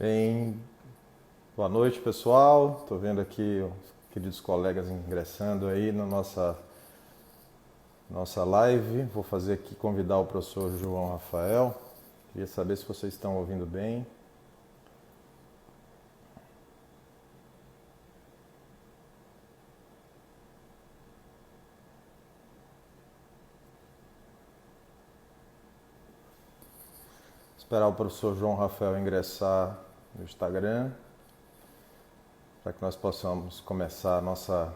Bem, boa noite, pessoal. Estou vendo aqui os queridos colegas ingressando aí na nossa live. Vou fazer aqui convidar o professor João Rafael. Queria saber se vocês estão ouvindo bem. Esperar o professor João Rafael ingressar no Instagram para que nós possamos começar a nossa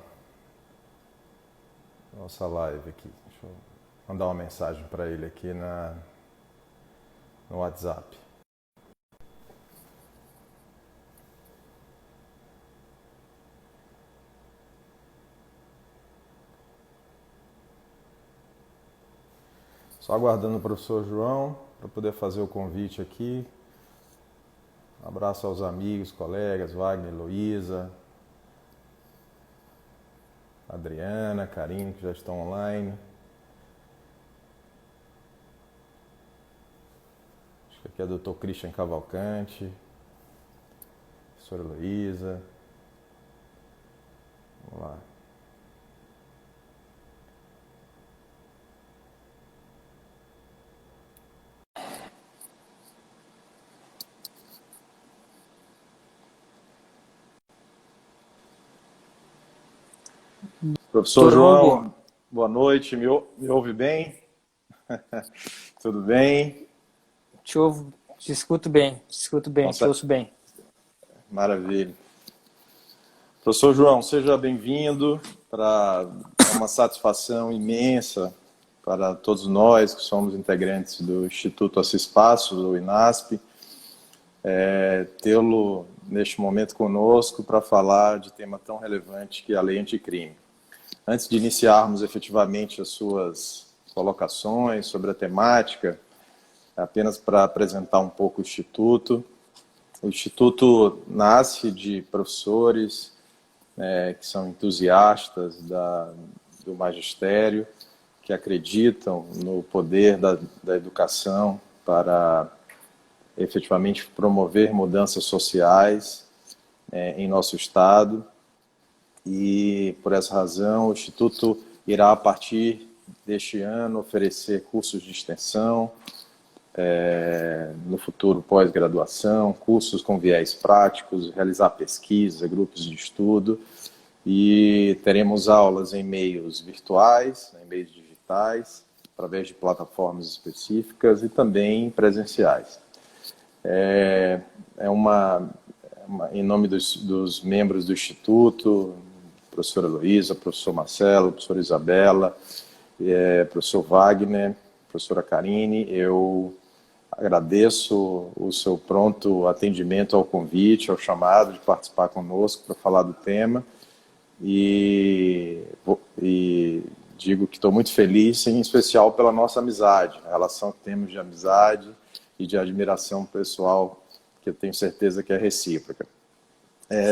live aqui. Deixa eu mandar uma mensagem para ele aqui no WhatsApp. Só aguardando o professor João para poder fazer o convite aqui. Um abraço aos amigos, colegas, Wagner, Heloísa, Adriana, Karine, que já estão online. Acho que aqui é o Dr. Christian Cavalcante, professora Heloísa. Vamos lá. Professor Doutor João, Hugo, boa noite, me ouve bem? Tudo bem? te escuto bem, te Consegue? ouço bem. Maravilha. Professor João, seja bem-vindo. É uma satisfação imensa para todos nós que somos integrantes do Instituto Assis Passos, do INASP, tê-lo neste momento conosco para falar de tema tão relevante que é a lei anticrime. Antes de iniciarmos efetivamente as suas colocações sobre a temática, apenas para apresentar um pouco o Instituto. O Instituto nasce de professores que são entusiastas do magistério, que acreditam no poder da educação para efetivamente promover mudanças sociais em nosso Estado. E, por essa razão, o Instituto irá, a partir deste ano, oferecer cursos de extensão, no futuro pós-graduação, cursos com viés práticos, realizar pesquisa, grupos de estudo, e teremos aulas em meios virtuais, em meios digitais, através de plataformas específicas e também presenciais. Em nome dos membros do Instituto, professora Heloísa, professor Marcelo, professora Isabela, professor Wagner, professora Karine, eu agradeço o seu pronto atendimento ao convite, ao chamado de participar conosco para falar do tema e digo que estou muito feliz, em especial pela nossa amizade, a relação que temos de amizade e de admiração pessoal, que eu tenho certeza que é recíproca.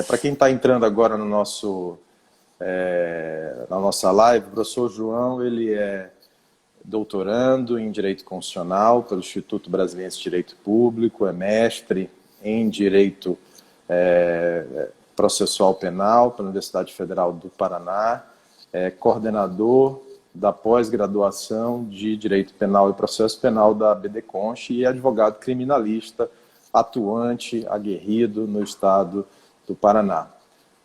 Para quem está entrando agora no na nossa live, o professor João, ele é doutorando em Direito Constitucional pelo Instituto Brasiliense de Direito Público, é mestre em Direito Processual Penal pela Universidade Federal do Paraná, é coordenador da pós-graduação de Direito Penal e Processo Penal da BDConch e é advogado criminalista atuante, aguerrido no estado do Paraná.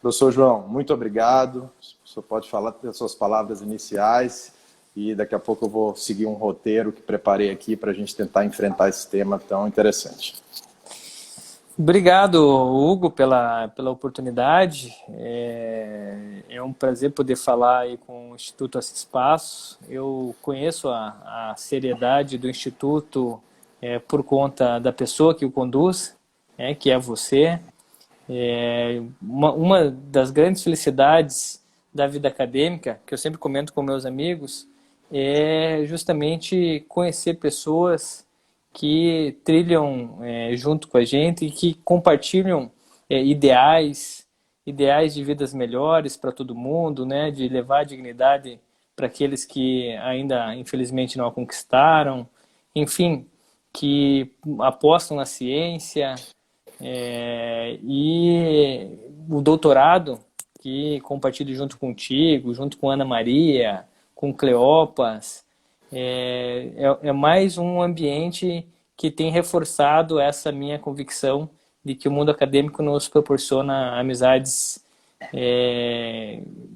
Professor João, muito obrigado. O senhor pode falar das suas palavras iniciais e daqui a pouco eu vou seguir um roteiro que preparei aqui para a gente tentar enfrentar esse tema tão interessante. Obrigado, Hugo, pela oportunidade. É um prazer poder falar aí com o Instituto Assis Passos. Eu conheço a seriedade do Instituto por conta da pessoa que o conduz, que é você. Uma das grandes felicidades da vida acadêmica, que eu sempre comento com meus amigos, é justamente conhecer pessoas que trilham junto com a gente e que compartilham ideais de vidas melhores para todo mundo, né? De levar a dignidade para aqueles que ainda, infelizmente, não a conquistaram. Enfim, que apostam na ciência, E o doutorado, que compartilho junto contigo, junto com Ana Maria, com Cleopas, é mais um ambiente que tem reforçado essa minha convicção de que o mundo acadêmico nos proporciona amizades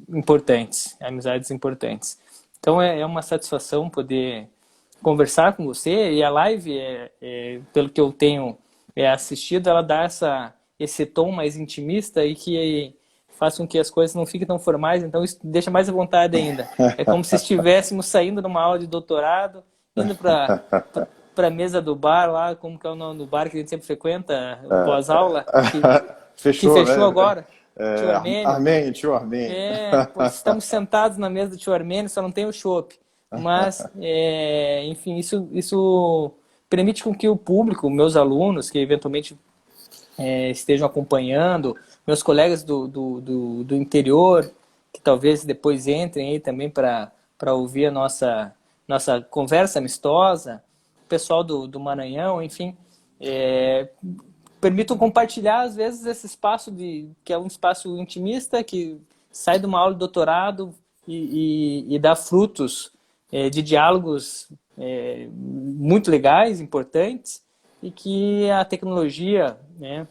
importantes. Então é uma satisfação poder conversar com você, e a live, pelo que eu tenho assistido, ela dá esse tom mais intimista e que faz com que as coisas não fiquem tão formais, então isso deixa mais à vontade ainda. É como se estivéssemos saindo de uma aula de doutorado, indo para a mesa do bar lá, como que é o nome do bar que a gente sempre frequenta, pós-aula, que fechou né? Agora. Tio Armênio. Tio Armênio. Estamos sentados na mesa do tio Armênio, só não tem o chopp. Mas, enfim, isso permite com que o público, meus alunos, que eventualmente estejam acompanhando, meus colegas do interior, que talvez depois entrem aí também para ouvir a nossa conversa amistosa, o pessoal do Maranhão, enfim, permitam compartilhar, às vezes, esse espaço que é um espaço intimista, que sai de uma aula de doutorado e dá frutos de diálogos muito legais, importantes, e que a tecnologia, né,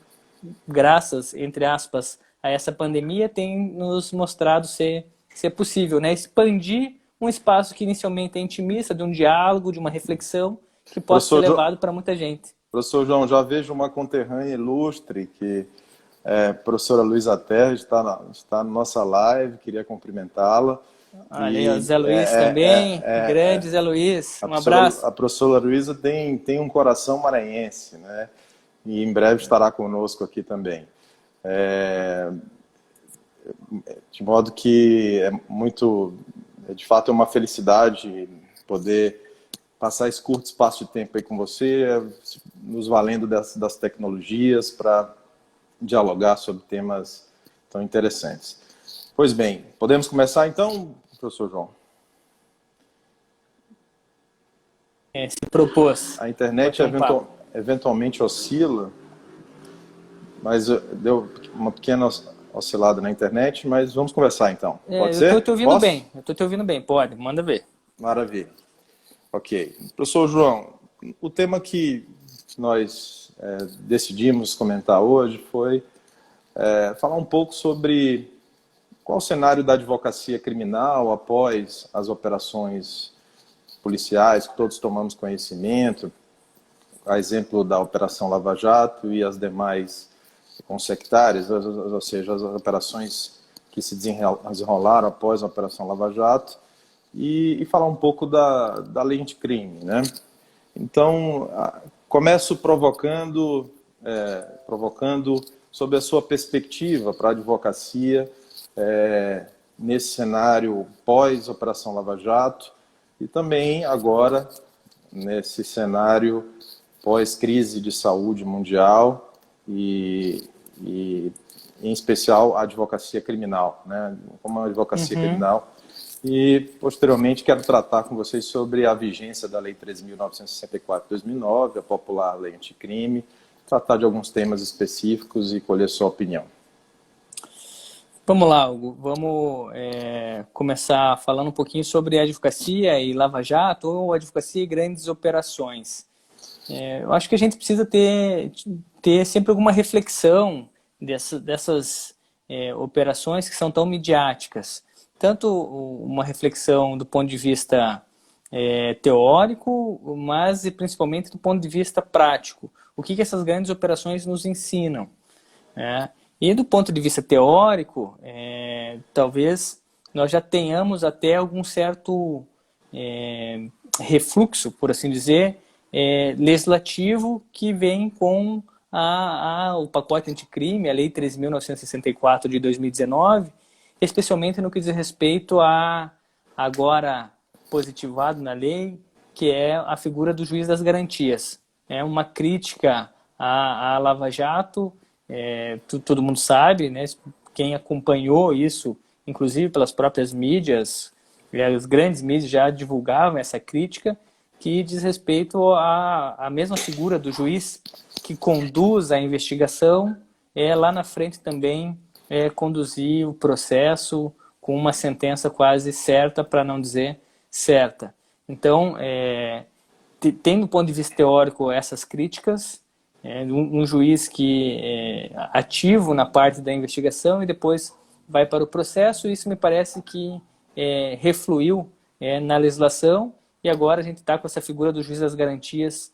graças, entre aspas, a essa pandemia, tem nos mostrado ser possível, né? Expandir um espaço que inicialmente é intimista, de um diálogo, de uma reflexão, que possa ser levado para muita gente. Professor João, já vejo uma conterrânea ilustre, que a professora Luísa Terra está na nossa live, queria cumprimentá-la. Olha aí, o Zé Luiz também, grande Zé Luiz, um abraço. A professora Luísa tem um coração maranhense, né? E em breve estará conosco aqui também. De modo que de fato é uma felicidade poder passar esse curto espaço de tempo aí com você, nos valendo das tecnologias para dialogar sobre temas tão interessantes. Pois bem, podemos começar então, professor João? Se propôs. A internet eventualmente oscila, mas deu uma pequena oscilada na internet, mas vamos conversar então. Pode ser? Eu estou te ouvindo bem, pode, manda ver. Maravilha. Ok. Professor João, o tema que nós decidimos comentar hoje foi falar um pouco sobre qual o cenário da advocacia criminal após as operações policiais que todos tomamos conhecimento, a exemplo da Operação Lava Jato e as demais consectárias, ou seja, as operações que se desenrolaram após a Operação Lava Jato, e falar um pouco da lei anticrime, né? Então, começo provocando sobre a sua perspectiva para a advocacia nesse cenário pós-Operação Lava Jato e também agora nesse cenário pós-crise de saúde mundial e em especial a advocacia criminal, né? Como a advocacia criminal. E, posteriormente, quero tratar com vocês sobre a vigência da Lei 13.964 de 2009, a popular Lei Anticrime, tratar de alguns temas específicos e colher sua opinião. Vamos lá, Hugo. Vamos começar falando um pouquinho sobre advocacia e Lava Jato, ou advocacia e grandes operações. Eu acho que a gente precisa ter sempre alguma reflexão dessas operações que são tão midiáticas. Tanto uma reflexão do ponto de vista teórico, mas principalmente do ponto de vista prático. O que essas grandes operações nos ensinam, né? E do ponto de vista teórico, talvez nós já tenhamos até algum certo refluxo, por assim dizer, legislativo que vem com o pacote anticrime, a Lei 13.964 de 2019, especialmente no que diz respeito a, agora positivado na lei, que é a figura do juiz das garantias. É uma crítica à Lava Jato, todo mundo sabe, né? Quem acompanhou isso, inclusive pelas próprias mídias, as grandes mídias já divulgavam essa crítica, que diz respeito à mesma figura do juiz que conduz a investigação, lá na frente também conduzir o processo com uma sentença quase certa, para não dizer certa. Então, tem do ponto de vista teórico essas críticas, um juiz que é ativo na parte da investigação e depois vai para o processo. Isso me parece que refluiu na legislação, e agora a gente está com essa figura do juiz das garantias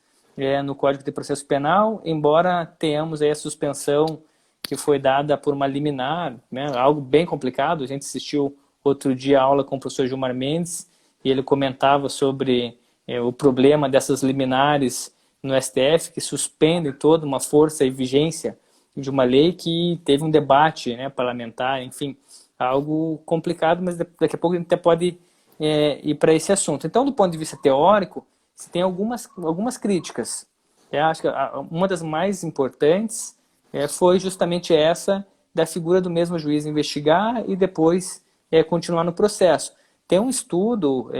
no Código de Processo Penal, embora tenhamos aí a suspensão que foi dada por uma liminar, né, algo bem complicado. A gente assistiu outro dia a aula com o professor Gilmar Mendes, e ele comentava sobre o problema dessas liminares no STF, que suspendem toda uma força e vigência de uma lei que teve um debate, né, parlamentar, enfim, algo complicado, mas daqui a pouco a gente até pode ir para esse assunto. Então, do ponto de vista teórico, se tem algumas críticas. Acho que uma das mais importantes foi justamente essa da figura do mesmo juiz investigar e depois continuar no processo. Tem um estudo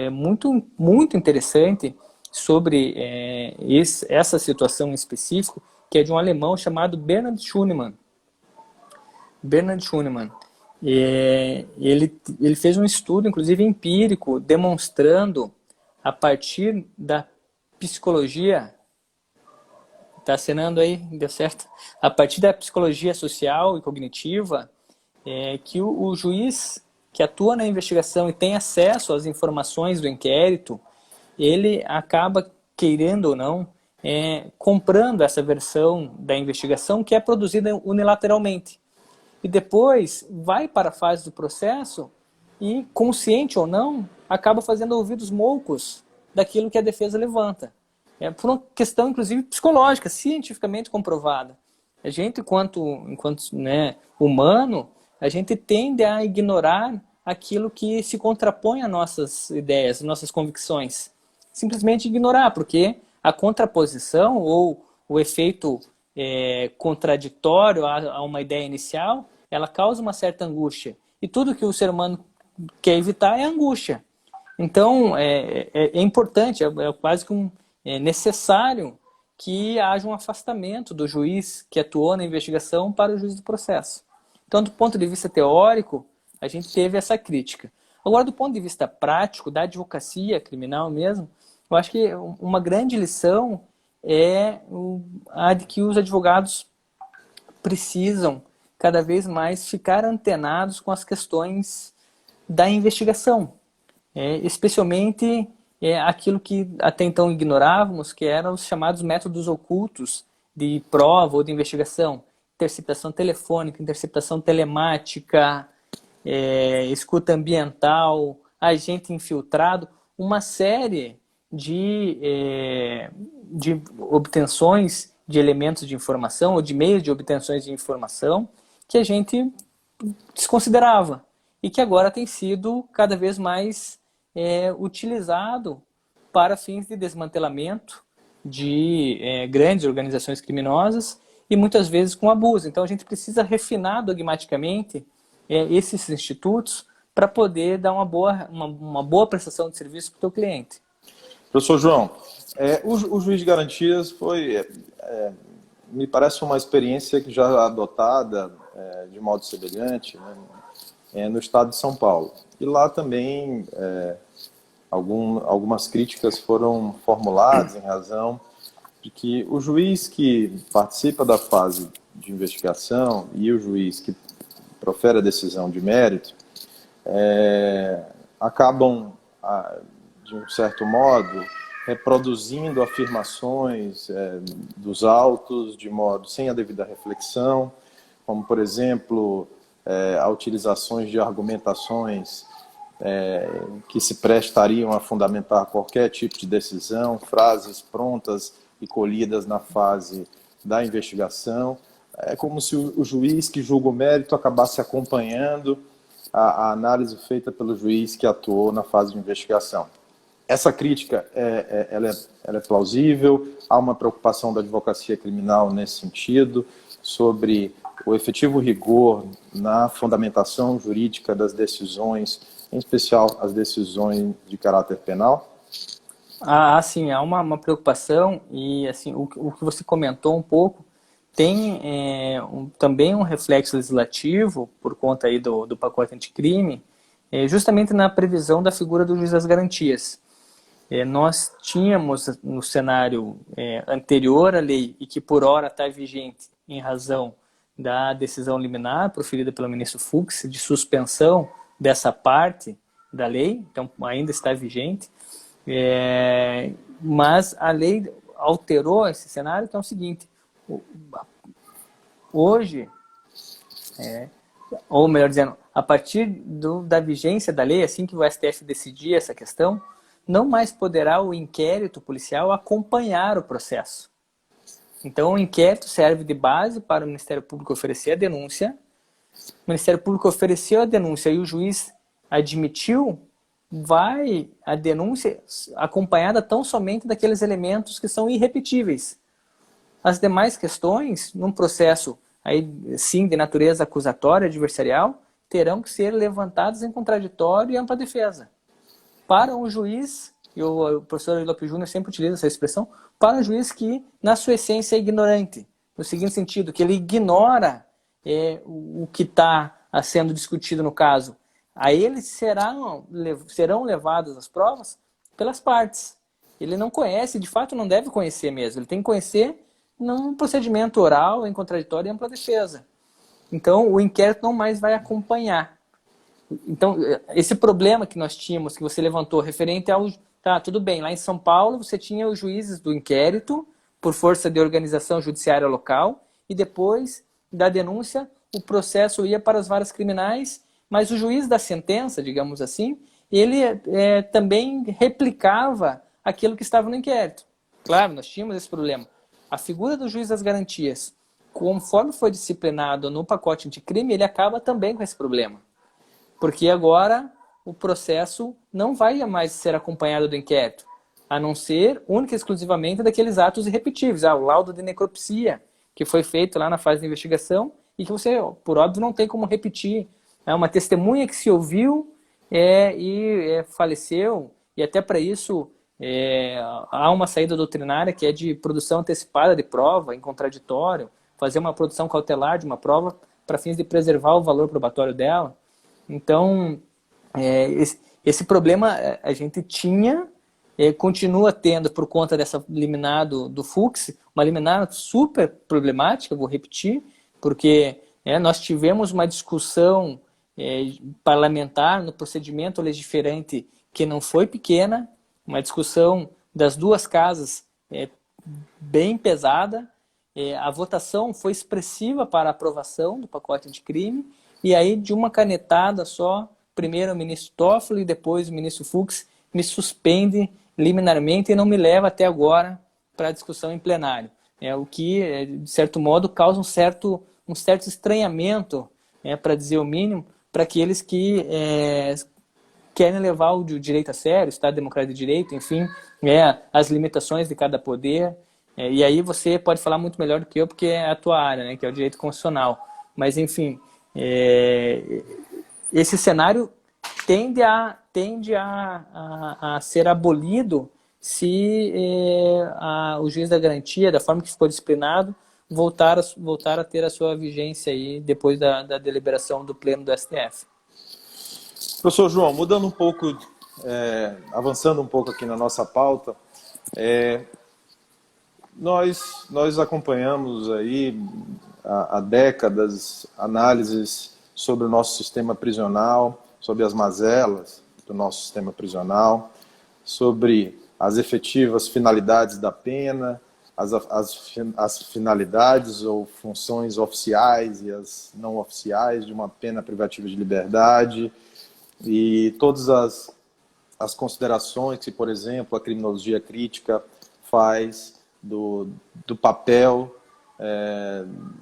muito interessante sobre essa situação em específico, que é de um alemão chamado Bernhard Schunemann. Ele fez um estudo, inclusive empírico, demonstrando, a partir da psicologia, está acenando aí, deu certo? A partir da psicologia social e cognitiva, que o juiz que atua na investigação e tem acesso às informações do inquérito, ele acaba, querendo ou não, comprando essa versão da investigação que é produzida unilateralmente. E depois vai para a fase do processo e, consciente ou não, acaba fazendo ouvidos moucos daquilo que a defesa levanta. Por uma questão, inclusive, psicológica, cientificamente comprovada. A gente, enquanto humano, a gente tende a ignorar aquilo que se contrapõe às nossas ideias, às nossas convicções. Simplesmente ignorar, porque a contraposição ou o efeito contraditório a uma ideia inicial, ela causa uma certa angústia. E tudo que o ser humano quer evitar é angústia. Então, é importante, é quase que necessário que haja um afastamento do juiz que atuou na investigação para o juiz do processo. Então, do ponto de vista teórico, a gente teve essa crítica. Agora, do ponto de vista prático, da advocacia criminal mesmo, eu acho que uma grande lição é a de que os advogados precisam cada vez mais ficar antenados com as questões da investigação, especialmente aquilo que até então ignorávamos, que eram os chamados métodos ocultos de prova ou de investigação: interceptação telefônica, interceptação telemática, escuta ambiental, agente infiltrado, uma série de obtenções de elementos de informação ou de meios de obtenções de informação que a gente desconsiderava e que agora tem sido cada vez mais utilizado para fins de desmantelamento de grandes organizações criminosas e muitas vezes com abuso. Então a gente precisa refinar dogmaticamente esses institutos para poder dar uma boa prestação de serviço para o teu cliente. Professor João, o juiz de garantias me parece uma experiência que já adotada de modo semelhante, né, no estado de São Paulo. E lá também algumas críticas foram formuladas em razão de que o juiz que participa da fase de investigação e o juiz que profere a decisão de mérito acabam, de um certo modo, reproduzindo afirmações dos autos de modo sem a devida reflexão, como, por exemplo, a utilizações de argumentações que se prestariam a fundamentar qualquer tipo de decisão, frases prontas e colhidas na fase da investigação. É como se o juiz que julga o mérito acabasse acompanhando a análise feita pelo juiz que atuou na fase de investigação. Essa crítica ela é plausível, há uma preocupação da advocacia criminal nesse sentido, sobre o efetivo rigor na fundamentação jurídica das decisões, em especial as decisões de caráter penal? Sim, há uma preocupação e assim, o que você comentou um pouco tem também um reflexo legislativo por conta aí do pacote anticrime, justamente na previsão da figura do juiz das garantias. Nós tínhamos no cenário anterior à lei e que por hora está vigente em razão da decisão liminar proferida pelo ministro Fux de suspensão dessa parte da lei, então ainda está vigente, mas a lei alterou esse cenário, que é o seguinte: hoje, ou melhor dizendo, a partir da vigência da lei, assim que o STF decidir essa questão, não mais poderá o inquérito policial acompanhar o processo. Então, o inquérito serve de base para o Ministério Público oferecer a denúncia. O Ministério Público ofereceu a denúncia e o juiz admitiu, vai a denúncia acompanhada tão somente daqueles elementos que são irrepetíveis. As demais questões, num processo aí, sim, de natureza acusatória, adversarial, terão que ser levantadas em contraditório e ampla defesa. Para um juiz, e o professor Lopes Júnior sempre utiliza essa expressão, para um juiz que, na sua essência, é ignorante. No seguinte sentido, que ele ignora o que está sendo discutido no caso. A ele serão levadas as provas pelas partes. Ele não conhece, de fato não deve conhecer mesmo. Ele tem que conhecer num procedimento oral, em contraditório e ampla defesa. Então, o inquérito não mais vai acompanhar. Então, esse problema que nós tínhamos, que você levantou, referente ao... Tá, tudo bem, lá em São Paulo você tinha os juízes do inquérito, por força de organização judiciária local, e depois da denúncia, o processo ia para as varas criminais, mas o juiz da sentença, digamos assim, ele também replicava aquilo que estava no inquérito. Claro, nós tínhamos esse problema. A figura do juiz das garantias, conforme foi disciplinado no pacote anticrime, ele acaba também com esse problema. Porque agora o processo não vai mais ser acompanhado do inquérito, a não ser única e exclusivamente daqueles atos irrepetíveis. O laudo de necropsia, que foi feito lá na fase de investigação e que você, por óbvio, não tem como repetir. É uma testemunha que se ouviu e faleceu, e até para isso há uma saída doutrinária que é de produção antecipada de prova, em contraditório, fazer uma produção cautelar de uma prova para fins de preservar o valor probatório dela. Então, esse problema a gente tinha, continua tendo por conta dessa liminar do Fux, uma liminar super problemática, vou repetir, porque nós tivemos uma discussão parlamentar no procedimento legiferante que não foi pequena, uma discussão das duas casas bem pesada, a votação foi expressiva para a aprovação do pacote anticrime, e aí de uma canetada só, primeiro o ministro Toffoli e depois o ministro Fux me suspende liminarmente e não me leva até agora para a discussão em plenário. O que, de certo modo, causa um certo estranhamento, para dizer o mínimo, para aqueles que querem levar o direito a sério, o Estado Democrático de Direito, enfim, as limitações de cada poder. E aí você pode falar muito melhor do que eu, porque é a tua área, né, que é o direito constitucional. Mas, enfim, esse cenário tende a ser abolido se o juiz da garantia, da forma que ficou disciplinado, voltar a ter a sua vigência aí depois da deliberação do pleno do STF. Professor João, mudando um pouco, avançando um pouco aqui na nossa pauta, nós acompanhamos aí há décadas análises sobre o nosso sistema prisional, sobre as mazelas do nosso sistema prisional, sobre as efetivas finalidades da pena, as finalidades ou funções oficiais e as não oficiais de uma pena privativa de liberdade, e todas as considerações que, por exemplo, a criminologia crítica faz do papel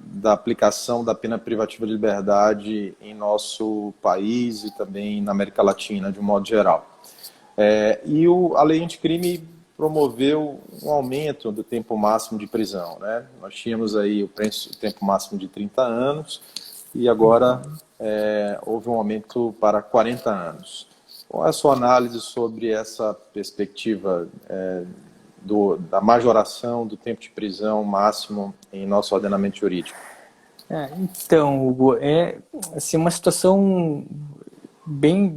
da aplicação da pena privativa de liberdade em nosso país e também na América Latina, de um modo geral. E a lei anticrime promoveu um aumento do tempo máximo de prisão, né? Nós tínhamos aí o tempo máximo de 30 anos e agora houve um aumento para 40 anos. Qual é a sua análise sobre essa perspectiva da majoração do tempo de prisão máximo em nosso ordenamento jurídico? Então, Hugo, é assim, uma situação bem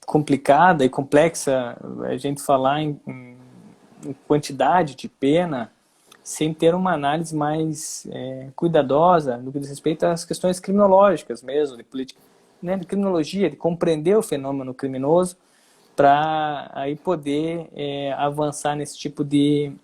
complicada e complexa a gente falar em quantidade de pena sem ter uma análise mais cuidadosa no que diz respeito às questões criminológicas mesmo, de política, né, de criminologia, de compreender o fenômeno criminoso para aí poder avançar nesse tipo de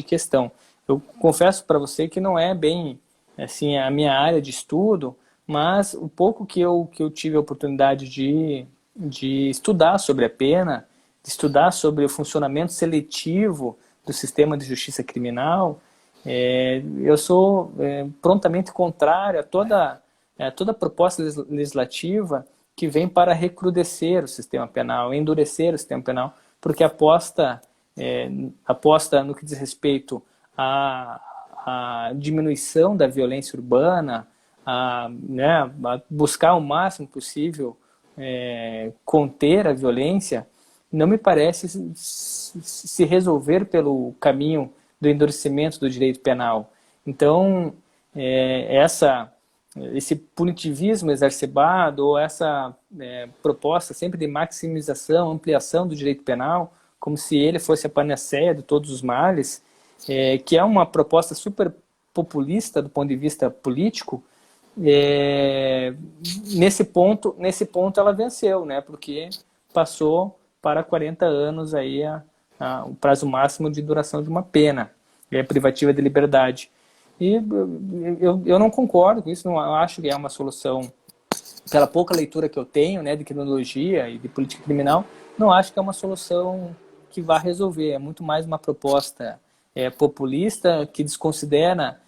questão. Eu confesso para você que não é bem assim, a minha área de estudo, mas o pouco que eu tive a oportunidade de estudar sobre a pena, de estudar sobre o funcionamento seletivo do sistema de justiça criminal, eu sou prontamente contrário a toda proposta legislativa que vem para recrudescer o sistema penal, endurecer o sistema penal, porque aposta no que diz respeito a diminuição da violência urbana, a buscar o máximo possível conter a violência, não me parece se resolver pelo caminho do endurecimento do direito penal. Então, esse punitivismo exacerbado ou essa proposta sempre de maximização, ampliação do direito penal, como se ele fosse a panaceia de todos os males, que é uma proposta super populista do ponto de vista político, nesse ponto ela venceu, né? Porque passou para 40 anos aí o prazo máximo de duração de uma pena, privativa de liberdade. E eu não concordo com isso, não acho que é uma solução, pela pouca leitura que eu tenho, né, de criminologia e de política criminal, não acho que é uma solução que vá resolver, é muito mais uma proposta populista, que desconsidera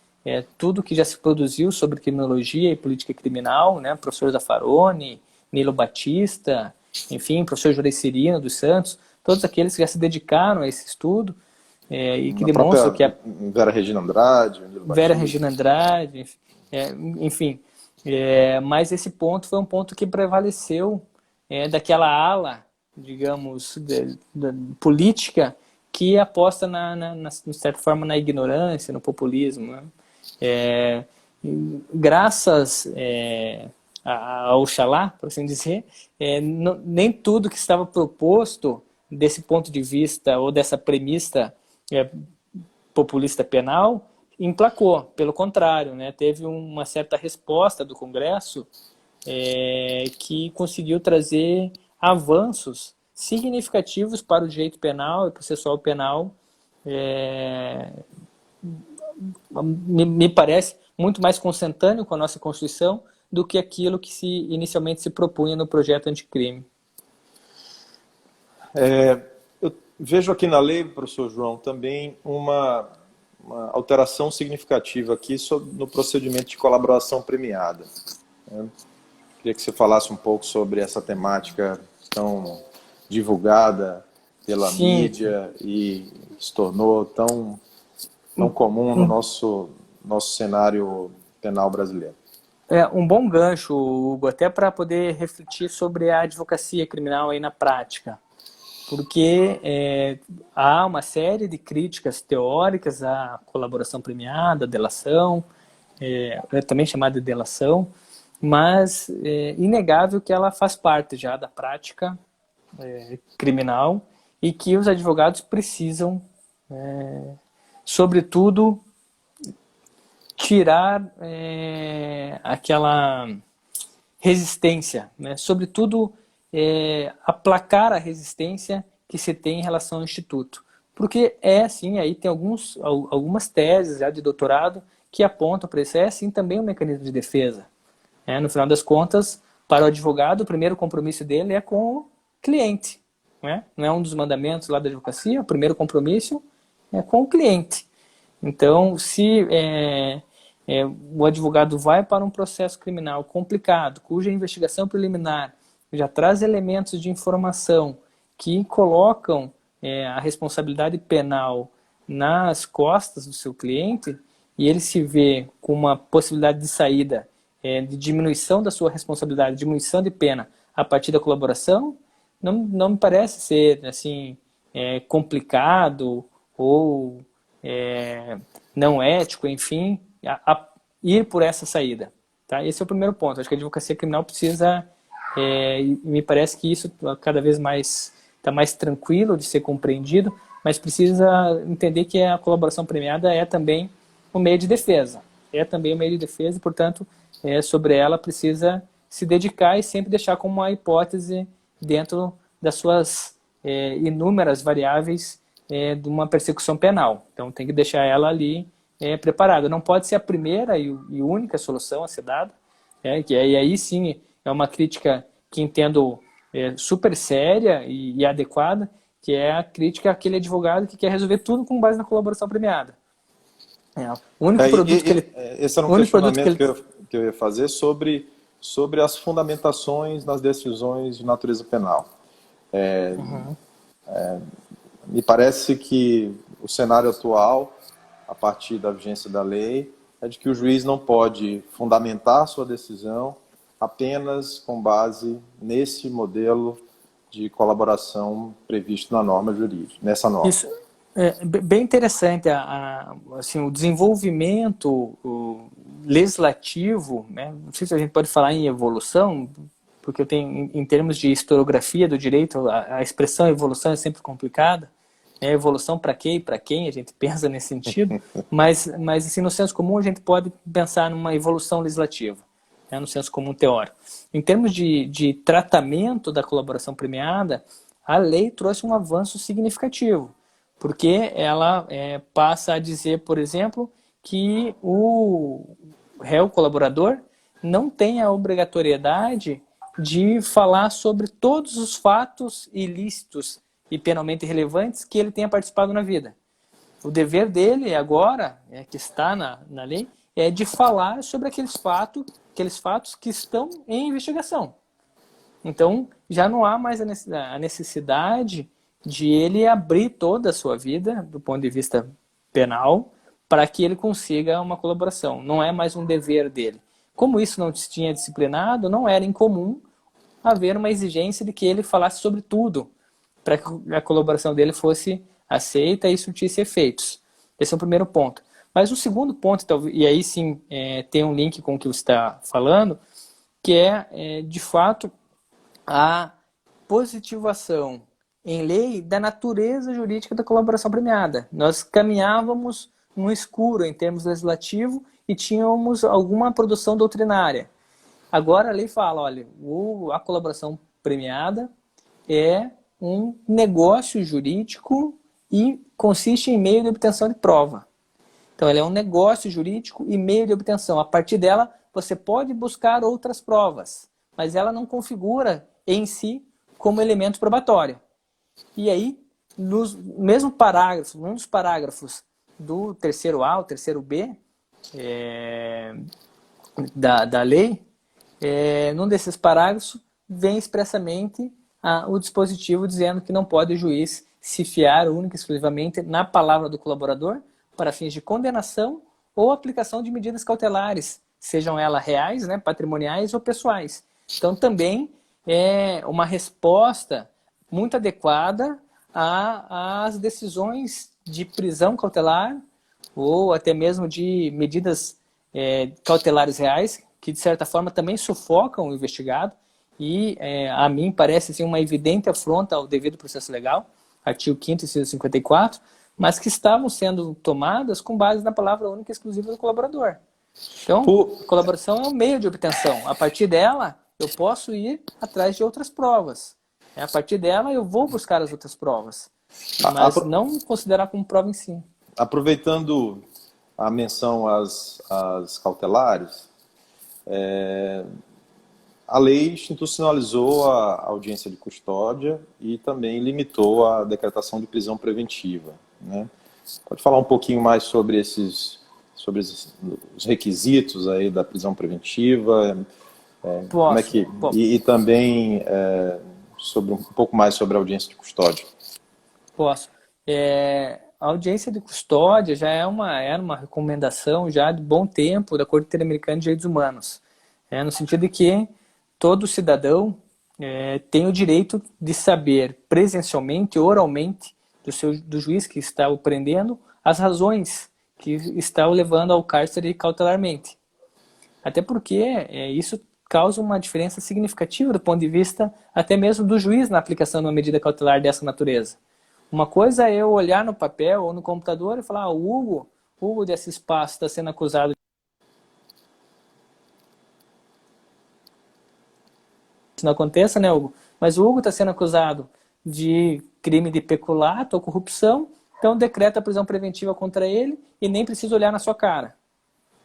tudo que já se produziu sobre criminologia e política criminal, né? Professor Zaffaroni, Nilo Batista, enfim, professor Jurei Cirino dos Santos, todos aqueles que já se dedicaram a esse estudo e que demonstram que Vera Regina Andrade, Vera Regina Andrade, enfim, mas esse ponto foi um ponto que prevaleceu daquela ala, digamos, política, que aposta, de certa forma, na ignorância, no populismo. Né? Graças a Oxalá, por assim dizer, nem tudo que estava proposto desse ponto de vista ou dessa premissa populista penal emplacou. Pelo contrário, né? Teve uma certa resposta do Congresso que conseguiu trazer avanços significativos para o direito penal e processual penal, me parece muito mais consentâneo com a nossa Constituição do que aquilo que inicialmente se propunha no projeto anticrime. Eu vejo aqui na lei, professor João, também uma alteração significativa aqui no procedimento de colaboração premiada. Queria que você falasse um pouco sobre essa temática tão divulgada pela mídia e se tornou tão comum no nosso cenário penal brasileiro. Um bom gancho, Hugo, até para poder refletir sobre a advocacia criminal aí na prática, porque há uma série de críticas teóricas à colaboração premiada, à delação, também chamada de delação, mas é inegável que ela faz parte já da prática criminal e que os advogados precisam, sobretudo, tirar aquela resistência, né? Sobretudo aplacar a resistência que se tem em relação ao Instituto. Porque assim, aí tem algumas teses já de doutorado que apontam para isso. Assim também um mecanismo de defesa. No final das contas, para o advogado, o primeiro compromisso dele é com o cliente. Não é um dos mandamentos lá da advocacia, o primeiro compromisso é com o cliente. Então, se o advogado vai para um processo criminal complicado, cuja investigação preliminar já traz elementos de informação que colocam a responsabilidade penal nas costas do seu cliente, e ele se vê com uma possibilidade de saída de diminuição da sua responsabilidade, diminuição de pena a partir da colaboração, não me parece ser assim complicado ou não ético, enfim, ir por essa saída. Tá? Esse é o primeiro ponto. Acho que a advocacia criminal precisa, e me parece que isso cada vez mais está mais tranquilo de ser compreendido, mas precisa entender que a colaboração premiada é também um meio de defesa. É também um meio de defesa e, portanto, sobre ela precisa se dedicar e sempre deixar como uma hipótese dentro das suas inúmeras variáveis de uma persecução penal. Então, tem que deixar ela ali preparada. Não pode ser a primeira e única solução a ser dada, e aí sim é uma crítica que entendo super séria e adequada, que é a crítica àquele advogado que quer resolver tudo com base na colaboração premiada. O único produto que ele... Esse era um questionamento que eu ia fazer sobre as fundamentações nas decisões de natureza penal. Me parece que o cenário atual, a partir da vigência da lei, é de que o juiz não pode fundamentar sua decisão apenas com base nesse modelo de colaboração previsto na norma jurídica, nessa norma. Isso é bem interessante, assim, o desenvolvimento legislativo, né? Não sei se a gente pode falar em evolução, porque eu tenho, em termos de historiografia do direito, a expressão evolução é sempre complicada. Evolução para quê e para quem, a gente pensa nesse sentido, mas assim, no senso comum a gente pode pensar numa evolução legislativa, no senso comum teórico. Em termos de tratamento da colaboração premiada, a lei trouxe um avanço significativo, porque ela passa a dizer, por exemplo, que o réu colaborador não tem a obrigatoriedade de falar sobre todos os fatos ilícitos e penalmente relevantes que ele tenha participado na vida. O dever dele agora, que está na lei, é de falar sobre aqueles fatos que estão em investigação. Então, já não há mais a necessidade de ele abrir toda a sua vida, do ponto de vista penal, para que ele consiga uma colaboração. Não é mais um dever dele. Como isso não se tinha disciplinado, não era incomum haver uma exigência de que ele falasse sobre tudo, para que a colaboração dele fosse aceita e surtisse efeitos. Esse é o primeiro ponto. Mas o segundo ponto, e aí sim tem um link com o que você está falando, que de fato, a positivação em lei da natureza jurídica da colaboração premiada. Nós caminhávamos no escuro em termos legislativos e tínhamos alguma produção doutrinária. Agora a lei fala, olha, a colaboração premiada é um negócio jurídico e consiste em meio de obtenção de prova. Então, ela é um negócio jurídico e meio de obtenção. A partir dela, você pode buscar outras provas, mas ela não configura em si como elemento probatório. E aí, no mesmo parágrafo, num dos parágrafos do terceiro A, o terceiro B da lei, num desses parágrafos, vem expressamente o dispositivo dizendo que não pode o juiz se fiar única e exclusivamente na palavra do colaborador para fins de condenação ou aplicação de medidas cautelares, sejam elas reais, né, patrimoniais ou pessoais. Então, também é uma resposta muito adequada às decisões de prisão cautelar ou até mesmo de medidas cautelares reais, que de certa forma também sufocam o investigado e a mim parece assim, uma evidente afronta ao devido processo legal, artigo 5º, inciso 54, mas que estavam sendo tomadas com base na palavra única e exclusiva do colaborador. Então, a colaboração é um meio de obtenção. A partir dela, eu posso ir atrás de outras provas. A partir dela, eu vou buscar as outras provas, mas não considerar como prova em si. Aproveitando a menção às cautelares, a lei institucionalizou a audiência de custódia e também limitou a decretação de prisão preventiva, né? Pode falar um pouquinho mais sobre os requisitos aí da prisão preventiva? Posso. E também um pouco mais sobre a audiência de custódia. Posso. A audiência de custódia já era uma recomendação já de bom tempo da Corte Interamericana de Direitos Humanos, no sentido de que todo cidadão tem o direito de saber presencialmente, oralmente, do juiz que está o prendendo, as razões que está o levando ao cárcere cautelarmente. Até porque isso causa uma diferença significativa do ponto de vista até mesmo do juiz na aplicação de uma medida cautelar dessa natureza. Uma coisa é eu olhar no papel ou no computador e falar, o Hugo desse espaço está sendo acusado. Isso não aconteça, né, Hugo? Mas o Hugo está sendo acusado de crime de peculato ou corrupção, então decreta a prisão preventiva contra ele e nem precisa olhar na sua cara.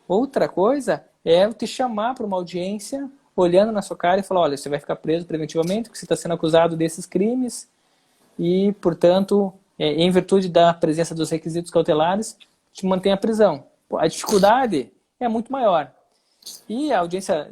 Outra coisa é eu te chamar para uma audiência, olhando na sua cara e falar, olha, você vai ficar preso preventivamente porque você está sendo acusado desses crimes e, portanto, em virtude da presença dos requisitos cautelares, te mantém a prisão. A dificuldade é muito maior. E a audiência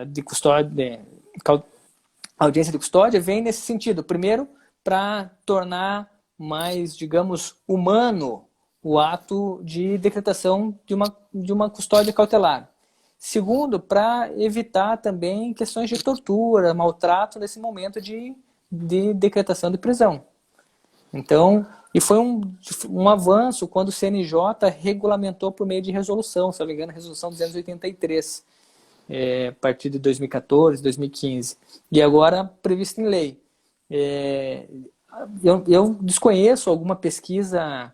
de custódia, a audiência de custódia vem nesse sentido. Primeiro, para tornar mais, digamos, humano o ato de decretação de uma custódia cautelar. Segundo, para evitar também questões de tortura, maltrato nesse momento de decretação de prisão. Então, e foi um avanço quando o CNJ regulamentou por meio de resolução, se não me engano, a resolução 283, a partir de 2014, 2015. E agora previsto em lei. Eu desconheço alguma pesquisa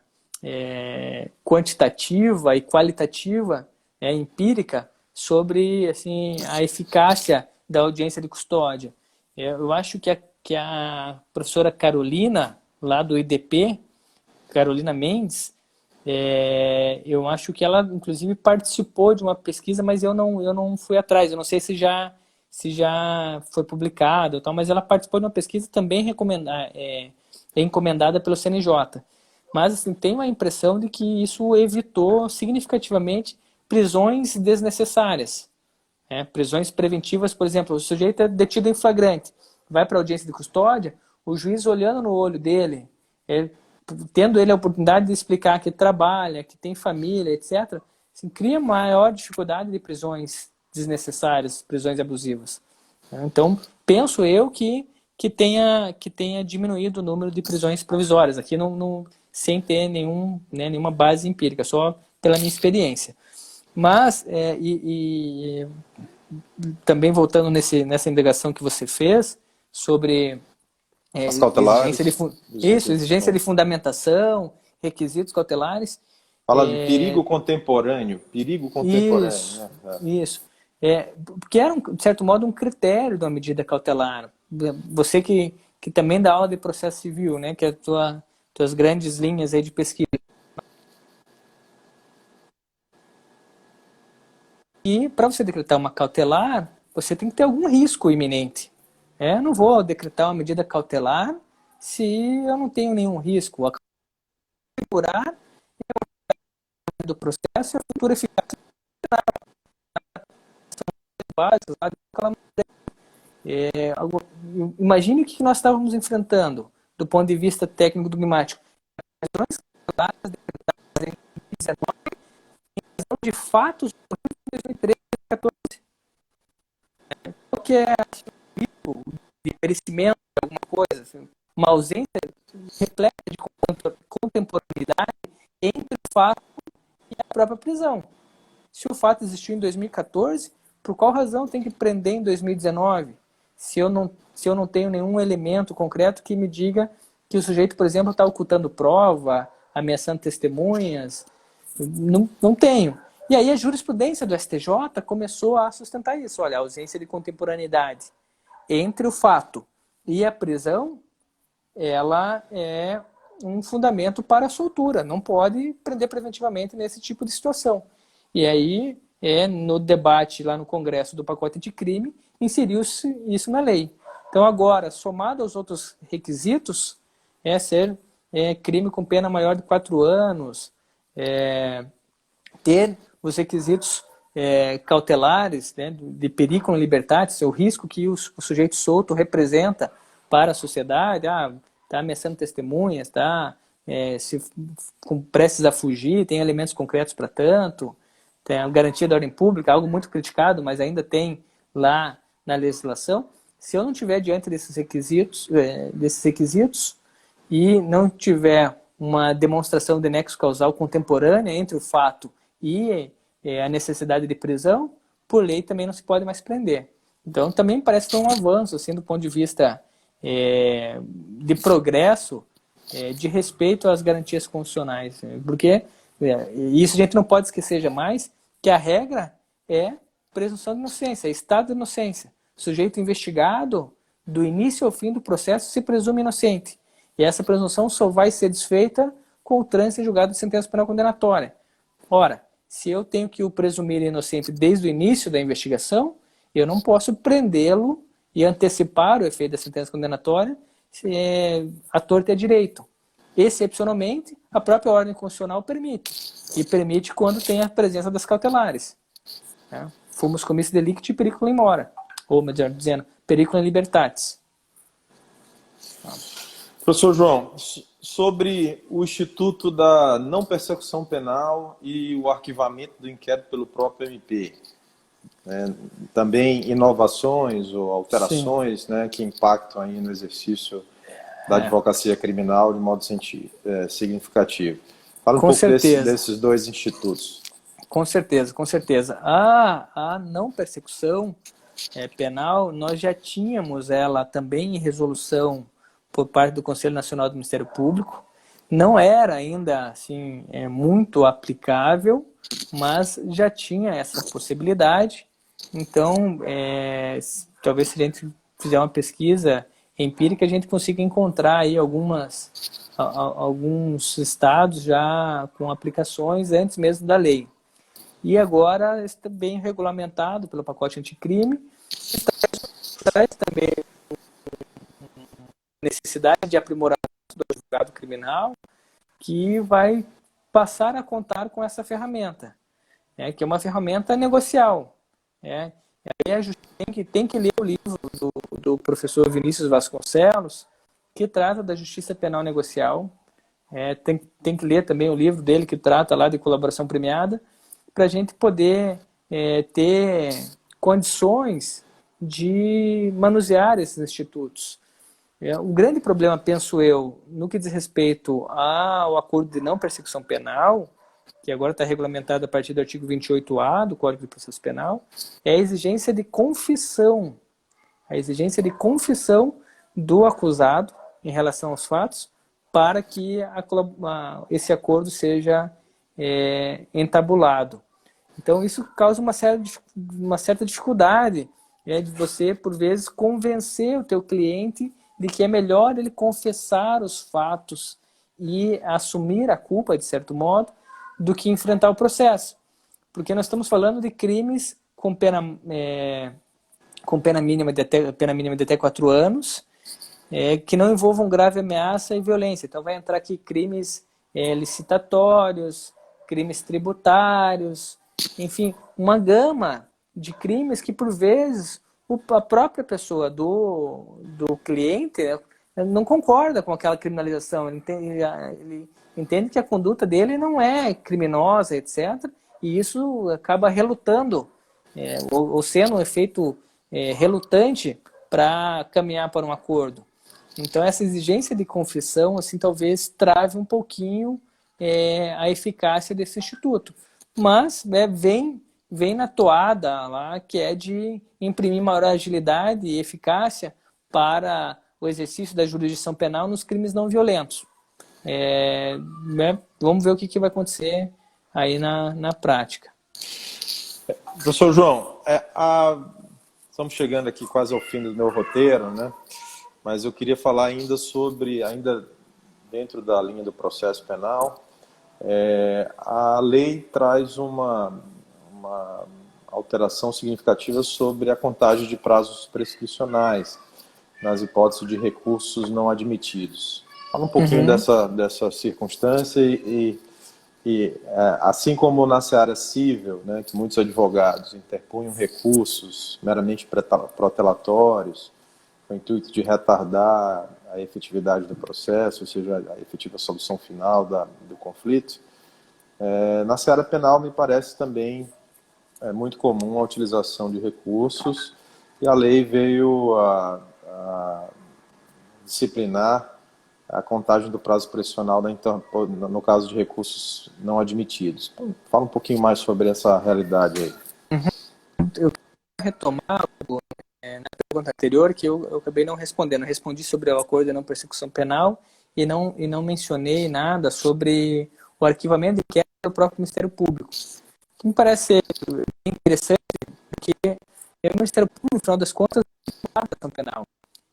quantitativa e qualitativa, empírica, sobre assim, a eficácia da audiência de custódia. Eu acho que a professora Carolina, lá do IDP, Carolina Mendes, eu acho que ela, inclusive, participou de uma pesquisa, mas eu não fui atrás. Eu não sei se já foi publicado, tal, mas ela participou de uma pesquisa também encomendada pelo CNJ. Mas assim, tenho a impressão de que isso evitou significativamente prisões desnecessárias. Prisões preventivas, por exemplo, o sujeito é detido em flagrante, vai para a audiência de custódia, o juiz olhando no olho dele, tendo ele a oportunidade de explicar que trabalha, que tem família, etc., assim, cria maior dificuldade de prisões desnecessárias, prisões abusivas. Então, penso eu que tenha diminuído o número de prisões provisórias, aqui sem ter nenhuma base empírica, só pela minha experiência. Mas, também voltando nessa indagação que você fez, sobre as cautelares, exigência de fundamentação, requisitos cautelares. Fala de perigo contemporâneo. Perigo contemporâneo. Isso, né? Isso. Porque era, de certo modo, um critério da medida cautelar. Você que também dá aula de processo civil, né? Que é tuas grandes linhas aí de pesquisa. E para você decretar uma cautelar, você tem que ter algum risco iminente. Eu não vou decretar uma medida cautelar se eu não tenho nenhum risco. A temporar é do processo e a futura eficácia imagine o que nós estávamos enfrentando do ponto de vista técnico dogmático. De fatos em 2013 e 2014. O que é de perecimento de alguma coisa, assim, uma ausência repleta de contemporaneidade entre o fato e a própria prisão. Se o fato existiu em 2014, por qual razão tem que prender em 2019? Se eu não tenho nenhum elemento concreto que me diga que o sujeito, por exemplo, está ocultando prova, ameaçando testemunhas, não tenho. E aí a jurisprudência do STJ começou a sustentar isso. Olha, a ausência de contemporaneidade entre o fato e a prisão, ela é um fundamento para a soltura. Não pode prender preventivamente nesse tipo de situação. E aí, no debate lá no Congresso do pacote de crime, inseriu-se isso na lei. Então agora, somado aos outros requisitos, ser crime com pena maior de 4 anos, ter os requisitos cautelares, né, de periculum libertatis, o risco que o sujeito solto representa para a sociedade, está ameaçando testemunhas, está prestes a fugir, tem elementos concretos para tanto, tem a garantia da ordem pública, algo muito criticado, mas ainda tem lá na legislação. se eu não tiver diante desses requisitos e não tiver uma demonstração de nexo causal contemporânea entre o fato e a necessidade de prisão, por lei também não se pode mais prender. Então também parece que é um avanço, assim, do ponto de vista de progresso, de respeito às garantias constitucionais. Porque isso a gente não pode esquecer jamais, que a regra é presunção de inocência, estado de inocência. O sujeito investigado, do início ao fim do processo, se presume inocente. E essa presunção só vai ser desfeita com o trânsito em julgado de sentença penal condenatória. Ora, se eu tenho que o presumir inocente desde o início da investigação, eu não posso prendê-lo e antecipar o efeito da sentença condenatória à torto e à direito. Excepcionalmente, a própria ordem constitucional permite. E permite quando tem a presença das cautelares. Fumus commissi delicti periculum in mora. Ou, melhor dizendo, periculum in libertatis. Professor João, sobre o Instituto da Não Persecução Penal e o arquivamento do inquérito pelo próprio MP, também inovações ou alterações, né, que impactam aí no exercício da advocacia criminal de modo significativo. Fala um pouco desses dois institutos. Com certeza, com certeza. A não persecução penal, nós já tínhamos ela também em resolução por parte do Conselho Nacional do Ministério Público. Não era ainda assim, muito aplicável, mas já tinha essa possibilidade. Então, talvez se a gente fizer uma pesquisa empírica, a gente consiga encontrar aí alguns estados já com aplicações antes mesmo da lei. E agora está bem regulamentado pelo pacote anticrime, traz também necessidade de aprimoramento do julgado criminal, que vai passar a contar com essa ferramenta, que é uma ferramenta negocial. Aí a justiça tem que ler o livro do professor Vinícius Vasconcelos, que trata da justiça penal negocial. Tem que ler também o livro dele, que trata lá de colaboração premiada, para a gente poder ter condições de manusear esses institutos. O grande problema, penso eu, no que diz respeito ao acordo de não persecução penal, que agora está regulamentado a partir do artigo 28A do Código de Processo Penal, é a exigência de confissão. A exigência de confissão do acusado em relação aos fatos para que esse acordo seja entabulado. Então isso causa uma certa dificuldade de você, por vezes, convencer o teu cliente de que é melhor ele confessar os fatos e assumir a culpa, de certo modo, do que enfrentar o processo. Porque nós estamos falando de crimes com pena mínima de até 4 anos, que não envolvam grave ameaça e violência. Então vai entrar aqui crimes licitatórios, crimes tributários, enfim, uma gama de crimes que, por vezes, a própria pessoa do cliente não concorda com aquela criminalização. Ele entende que a conduta dele não é criminosa, etc. E isso acaba relutando, ou sendo um efeito relutante para caminhar para um acordo. Então, essa exigência de confissão, assim, talvez trave um pouquinho a eficácia desse instituto. Mas vem na toada lá, que é de imprimir maior agilidade e eficácia para o exercício da jurisdição penal nos crimes não violentos. Vamos ver o que vai acontecer aí na prática. Professor João, estamos chegando aqui quase ao fim do meu roteiro, né? Mas eu queria falar ainda dentro da linha do processo penal, a lei traz uma alteração significativa sobre a contagem de prazos prescricionais nas hipóteses de recursos não admitidos. Fala um pouquinho dessa circunstância e assim como na seara civil, né, que muitos advogados interpunham recursos meramente protelatórios, com o intuito de retardar a efetividade do processo, ou seja, a efetiva solução final do conflito, na seara penal me parece também muito comum a utilização de recursos, que a lei veio a disciplinar a contagem do prazo prescricional no caso de recursos não admitidos. Fala um pouquinho mais sobre essa realidade aí. Eu quero retomar na pergunta anterior que eu acabei não respondendo. Eu respondi sobre o acordo de não persecução penal e não mencionei nada sobre o arquivamento de inquérito do próprio Ministério Público. Que me parece ser interessante, porque o Ministério Público, no final das contas, não é ação penal.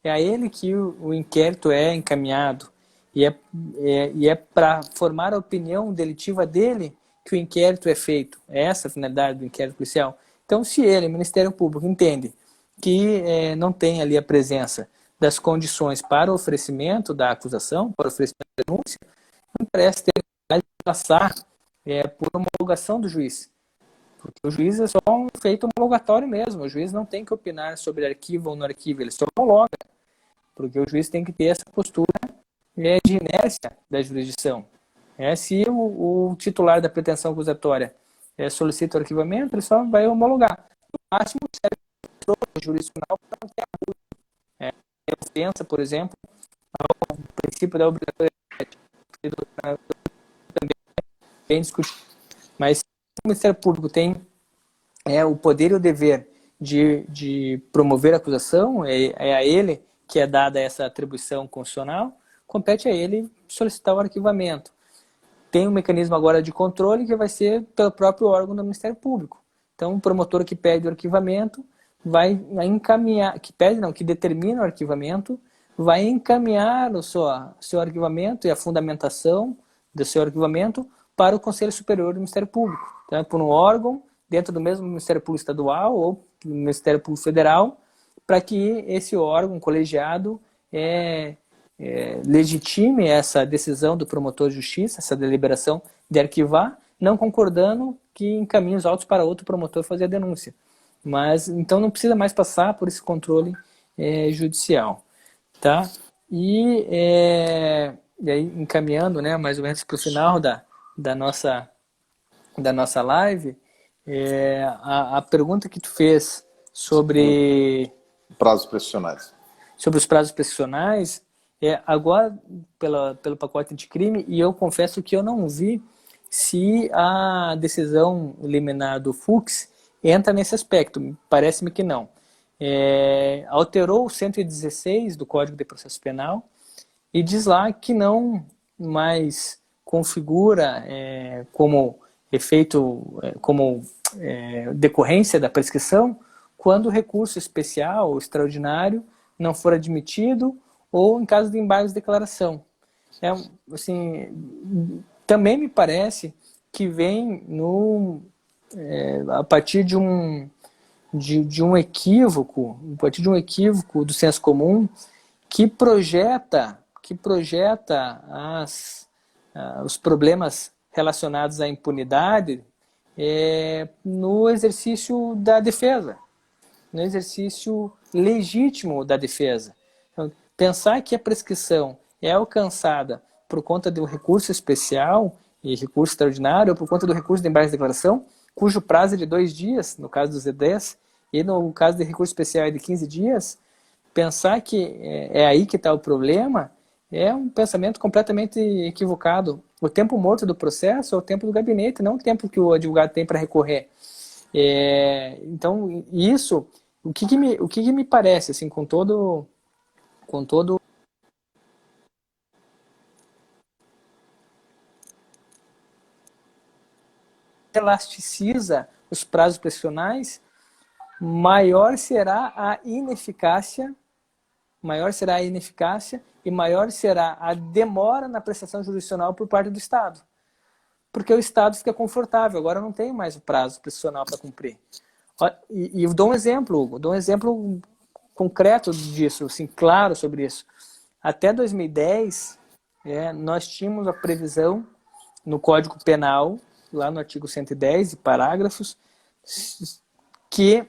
É a ele que o inquérito é encaminhado e é para formar a opinião delitiva dele que o inquérito é feito. É essa a finalidade do inquérito policial. Então, se ele, o Ministério Público, entende que não tem ali a presença das condições para o oferecimento da acusação, para o oferecimento da denúncia, não parece ter necessidade de passar por homologação do juiz. Porque o juiz é só um feito homologatório mesmo. O juiz não tem que opinar sobre arquivo ou não arquivo, ele só homologa. Porque o juiz tem que ter essa postura de inércia da jurisdição. Se o titular da pretensão acusatória solicita o arquivamento, ele só vai homologar. No máximo, serve de controle jurisdicional para não ter abuso. Ofensa, por exemplo, ao princípio da obrigatoriedade. Também é bem discutido. Mas se o Ministério Público tem o poder e o dever de promover a acusação, é a ele que é dada essa atribuição constitucional, compete a ele solicitar o arquivamento. Tem um mecanismo agora de controle que vai ser pelo próprio órgão do Ministério Público. Então, o promotor que pede o arquivamento vai encaminhar, que determina o arquivamento, vai encaminhar o seu arquivamento e a fundamentação do seu arquivamento para o Conselho Superior do Ministério Público. Então, é por um órgão, dentro do mesmo Ministério Público Estadual ou Ministério Público Federal, para que esse órgão colegiado legitime essa decisão do promotor de justiça, essa deliberação de arquivar, não concordando que encaminhe os autos para outro promotor fazer a denúncia. Mas, então, não precisa mais passar por esse controle judicial. Tá? E aí, encaminhando, né, mais ou menos para o final da nossa live, a pergunta que tu fez sobre prazos prescricionais. Sobre os prazos prescricionais, agora pelo pacote anticrime, e eu confesso que eu não vi se a decisão liminar do Fux entra nesse aspecto, parece-me que não. Alterou o 116 do Código de Processo Penal e diz lá que não mais configura como efeito, como decorrência da prescrição, quando o recurso especial ou extraordinário não for admitido ou em caso de embargos de declaração. Também me parece que vem a partir de um equívoco, do senso comum que projeta os problemas relacionados à impunidade no exercício da defesa, no exercício legítimo da defesa. Então, pensar que a prescrição é alcançada por conta do recurso especial e recurso extraordinário ou por conta do recurso de embargo de declaração, cujo prazo é de 2 dias, no caso dos E10, e no caso de recurso especial é de 15 dias, pensar que é aí que está o problema é um pensamento completamente equivocado. O tempo morto do processo é o tempo do gabinete, não o tempo que o advogado tem para recorrer. Então, isso, o que me parece, assim, com todo elasticiza os prazos prescricionais, maior será a ineficácia e maior será a demora na prestação jurisdicional por parte do Estado. Porque o Estado fica confortável, agora não tem mais o prazo prescricional para cumprir. E eu dou um exemplo, Hugo, concreto disso, assim, claro sobre isso. Até 2010, nós tínhamos a previsão no Código Penal, lá no artigo 110, parágrafos, que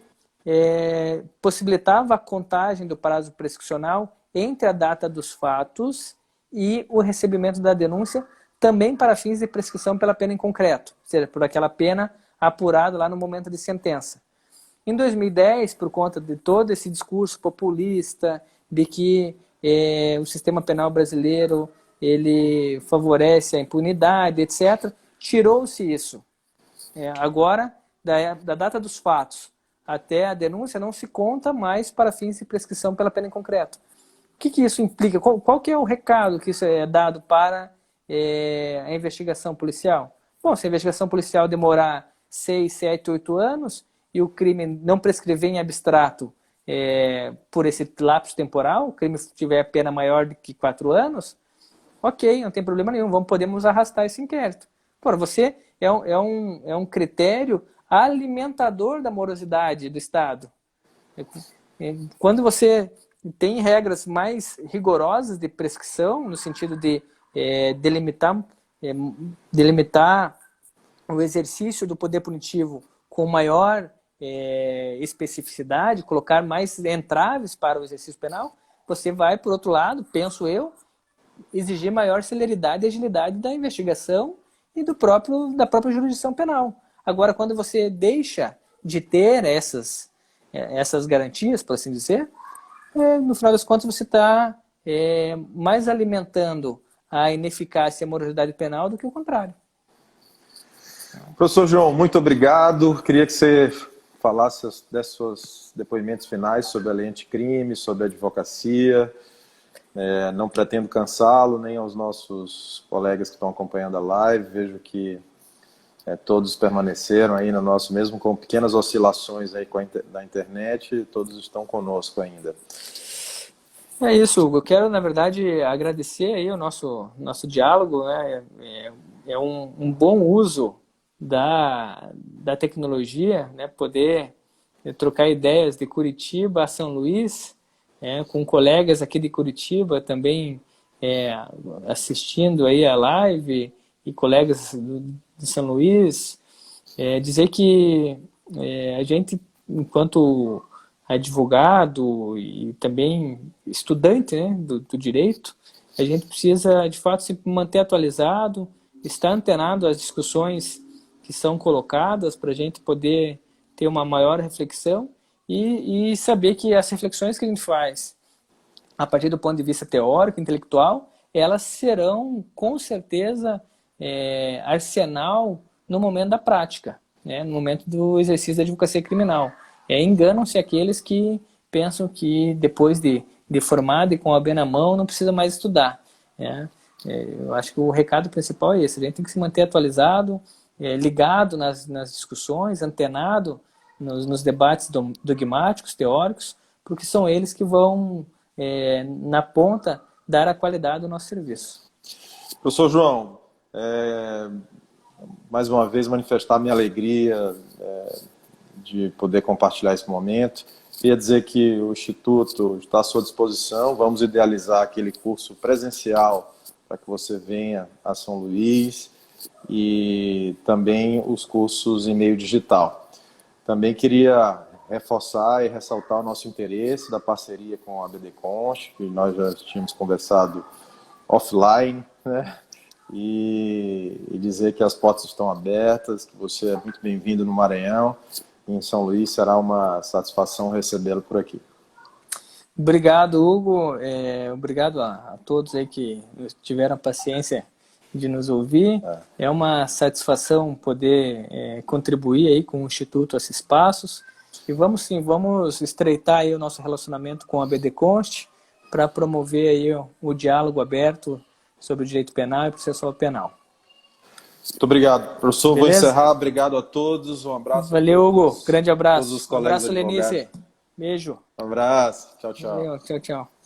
possibilitava a contagem do prazo prescricional entre a data dos fatos e o recebimento da denúncia, também para fins de prescrição pela pena em concreto, ou seja, por aquela pena apurada lá no momento de sentença. Em 2010, por conta de todo esse discurso populista de que o sistema penal brasileiro ele favorece a impunidade, etc., tirou-se isso. Agora, da data dos fatos até a denúncia, não se conta mais para fins de prescrição pela pena em concreto. O que isso implica? Qual que é o recado que isso é dado para a investigação policial? Bom, se a investigação policial demorar 6, 7, 8 anos e o crime não prescrever em abstrato por esse lapso temporal, o crime tiver pena maior do que 4 anos, ok, não tem problema nenhum, podemos arrastar esse inquérito. Pô, você é um critério alimentador da morosidade do Estado. Quando você tem regras mais rigorosas de prescrição, no sentido de delimitar o exercício do poder punitivo com maior especificidade, colocar mais entraves para o exercício penal, você vai, por outro lado, penso eu, exigir maior celeridade e agilidade da investigação e da própria jurisdição penal. Agora, quando você deixa de ter essas garantias, por assim dizer, no final das contas você está mais alimentando a ineficácia e a morosidade penal do que o contrário. Professor João, muito obrigado. Queria que você falasse desses seus depoimentos finais sobre a lei anticrime, sobre a advocacia. Não pretendo cansá-lo, nem aos nossos colegas que estão acompanhando a live. Vejo que todos permaneceram aí no nosso, mesmo com pequenas oscilações aí da internet, todos estão conosco ainda. É isso, Hugo. Eu quero, na verdade, agradecer aí o nosso diálogo, né? É um bom uso da tecnologia, né? Poder trocar ideias de Curitiba a São Luís, com colegas aqui de Curitiba também assistindo aí a live e colegas de São Luís, dizer que a gente, enquanto advogado e também estudante, né, do direito, a gente precisa, de fato, se manter atualizado, estar antenado às discussões que são colocadas para a gente poder ter uma maior reflexão e saber que as reflexões que a gente faz a partir do ponto de vista teórico, intelectual, elas serão, com certeza, arsenal no momento da prática, né, no momento do exercício da advocacia criminal. Enganam-se aqueles que pensam que depois de formado e com a OAB na mão não precisa mais estudar. Eu acho que o recado principal é esse: a gente tem que se manter atualizado, ligado nas discussões, antenado nos debates dogmáticos, teóricos, porque são eles que vão, na ponta, dar a qualidade do nosso serviço. Professor João, mais uma vez manifestar minha alegria de poder compartilhar esse momento. Queria dizer que o Instituto está à sua disposição. Vamos idealizar aquele curso presencial para que você venha a São Luís e também os cursos em meio digital. Também queria reforçar e ressaltar o nosso interesse da parceria com a BD Const, que nós já tínhamos conversado offline, né? E dizer que as portas estão abertas, que você é muito bem-vindo no Maranhão. Em São Luís será uma satisfação recebê-lo por aqui. Obrigado, Hugo. Obrigado a todos aí que tiveram a paciência de nos ouvir. É uma satisfação poder contribuir aí com o Instituto a esses passos. E vamos estreitar aí o nosso relacionamento com a BD Const para promover aí o diálogo aberto sobre o direito penal e processual penal. Muito obrigado, professor. Beleza? Vou encerrar. Obrigado a todos. Um abraço. Valeu, Hugo. Grande abraço. Todos os colegas abraço, Lenice. Beijo. Um abraço. Tchau, tchau. Valeu. Tchau, tchau.